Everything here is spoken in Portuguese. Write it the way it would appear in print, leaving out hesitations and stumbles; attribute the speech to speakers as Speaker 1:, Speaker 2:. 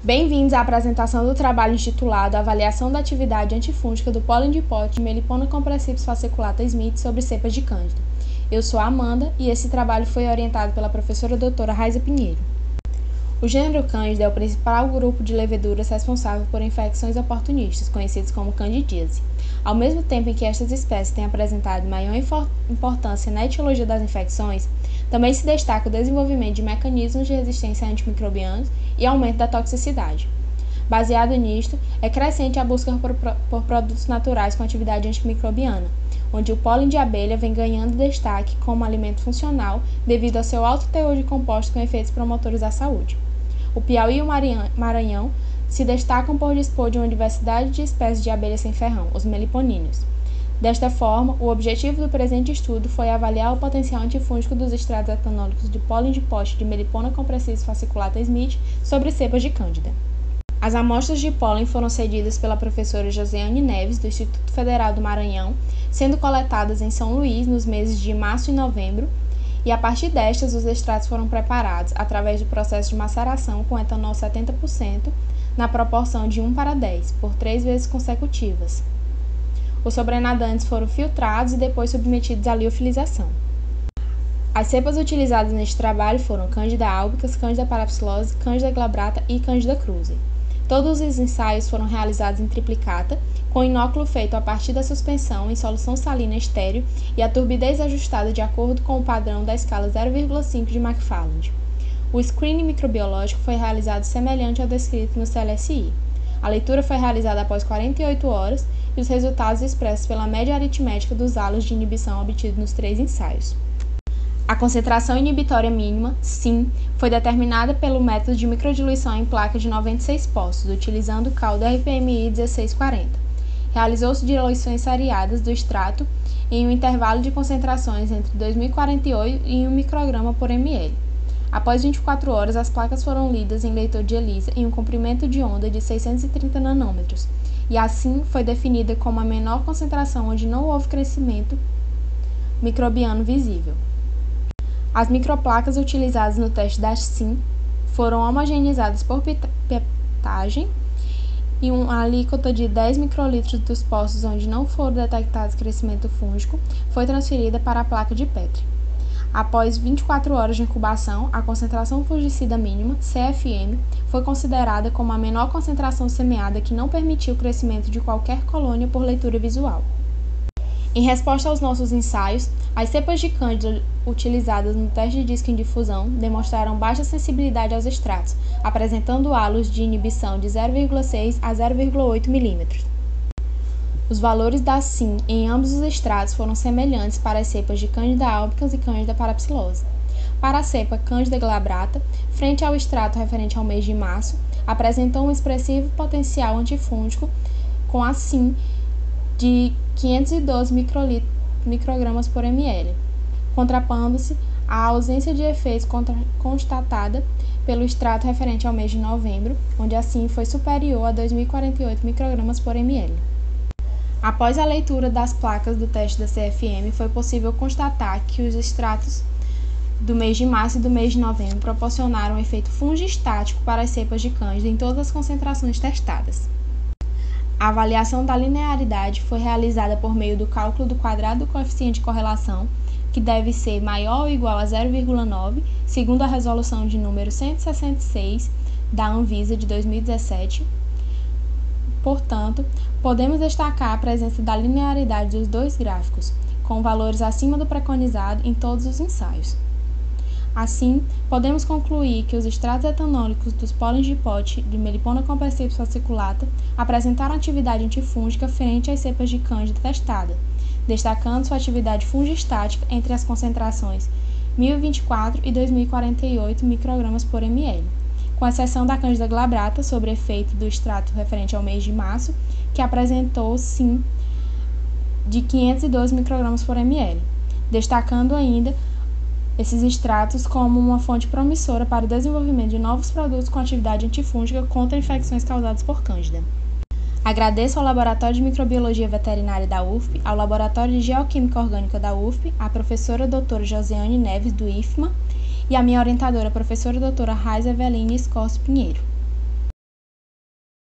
Speaker 1: Bem-vindos à apresentação do trabalho intitulado Avaliação da atividade antifúngica do pólen de pote de Melipona compressips fasciculata Smith sobre cepas de Cândida. Eu sou a Amanda e esse trabalho foi orientado pela professora doutora Raiza Pinheiro. O gênero Cândida é o principal grupo de leveduras responsável por infecções oportunistas, conhecidas como candidíase. Ao mesmo tempo em que estas espécies têm apresentado maior importância na etiologia das infecções, também se destaca o desenvolvimento de mecanismos de resistência a antimicrobianos e aumento da toxicidade. Baseado nisto, é crescente a busca por produtos naturais com atividade antimicrobiana, onde o pólen de abelha vem ganhando destaque como alimento funcional devido ao seu alto teor de compostos com efeitos promotores à saúde. O Piauí e o Maranhão se destacam por dispor de uma diversidade de espécies de abelhas sem ferrão, os meliponíneos. Desta forma, o objetivo do presente estudo foi avaliar o potencial antifúngico dos extratos etanólicos de pólen de pote de Melipona compressips fasciculata Smith sobre cepas de Cândida. As amostras de pólen foram cedidas pela professora Josiane Neves, do Instituto Federal do Maranhão, sendo coletadas em São Luís nos meses de março e novembro, e a partir destas os extratos foram preparados através do processo de maceração com etanol 70% na proporção de 1:10, por 3 vezes consecutivas. Os sobrenadantes foram filtrados e depois submetidos à liofilização. As cepas utilizadas neste trabalho foram Candida albicans, Candida parapsilose, Candida glabrata e Candida krusei. Todos os ensaios foram realizados em triplicata, com inóculo feito a partir da suspensão em solução salina estéril e a turbidez ajustada de acordo com o padrão da escala 0,5 de McFarland. O screening microbiológico foi realizado semelhante ao descrito no CLSI. A leitura foi realizada após 48 horas e os resultados expressos pela média aritmética dos halos de inibição obtidos nos 3 ensaios. A concentração inibitória mínima, SIM, foi determinada pelo método de microdiluição em placa de 96 postos, utilizando o caldo RPMI 1640. Realizou-se diluições seriadas do extrato em um intervalo de concentrações entre 2048 e 1 micrograma por ml. Após 24 horas, as placas foram lidas em leitor de ELISA em um comprimento de onda de 630 nanômetros, e assim foi definida como a menor concentração onde não houve crescimento microbiano visível. As microplacas utilizadas no teste da SIM foram homogeneizadas por pipetagem e uma alíquota de 10 microlitros dos postos onde não foram detectados crescimento fúngico foi transferida para a placa de Petri. Após 24 horas de incubação, a concentração fungicida mínima, CFM, foi considerada como a menor concentração semeada que não permitiu o crescimento de qualquer colônia por leitura visual. Em resposta aos nossos ensaios, as cepas de Cândida utilizadas no teste de disco em difusão demonstraram baixa sensibilidade aos extratos, apresentando halos de inibição de 0,6 a 0,8 mm. Os valores da SIM em ambos os extratos foram semelhantes para as cepas de Candida albicans e Candida parapsilose. Para a cepa Candida glabrata, frente ao extrato referente ao mês de março, apresentou um expressivo potencial antifúngico com a SIM de 512 microgramas por ml, contrapondo-se à ausência de efeitos constatada pelo extrato referente ao mês de novembro, onde a SIM foi superior a 2.048 microgramas por ml. Após a leitura das placas do teste da CFM, foi possível constatar que os extratos do mês de março e do mês de novembro proporcionaram um efeito fungistático para as cepas de Cândida em todas as concentrações testadas. A avaliação da linearidade foi realizada por meio do cálculo do quadrado do coeficiente de correlação, que deve ser maior ou igual a 0,9, segundo a resolução de número 166 da Anvisa de 2017. Portanto, podemos destacar a presença da linearidade dos dois gráficos, com valores acima do preconizado em todos os ensaios. Assim, podemos concluir que os extratos etanólicos dos pólens de pote de Melipona compressips fasciculata apresentaram atividade antifúngica frente às cepas de Cândida testada, destacando sua atividade fungistática entre as concentrações 1024 e 2048 microgramas por ml, com exceção da Candida glabrata sobre efeito do extrato referente ao mês de março, que apresentou SIM de 512 microgramas por ml, destacando ainda esses extratos como uma fonte promissora para o desenvolvimento de novos produtos com atividade antifúngica contra infecções causadas por Cândida. Agradeço ao Laboratório de Microbiologia Veterinária da UFP, ao Laboratório de Geoquímica Orgânica da UFP, à professora doutora Josiane Neves, do IFMA, e à minha orientadora, professora doutora Raiza Eveline Escorce Pinheiro.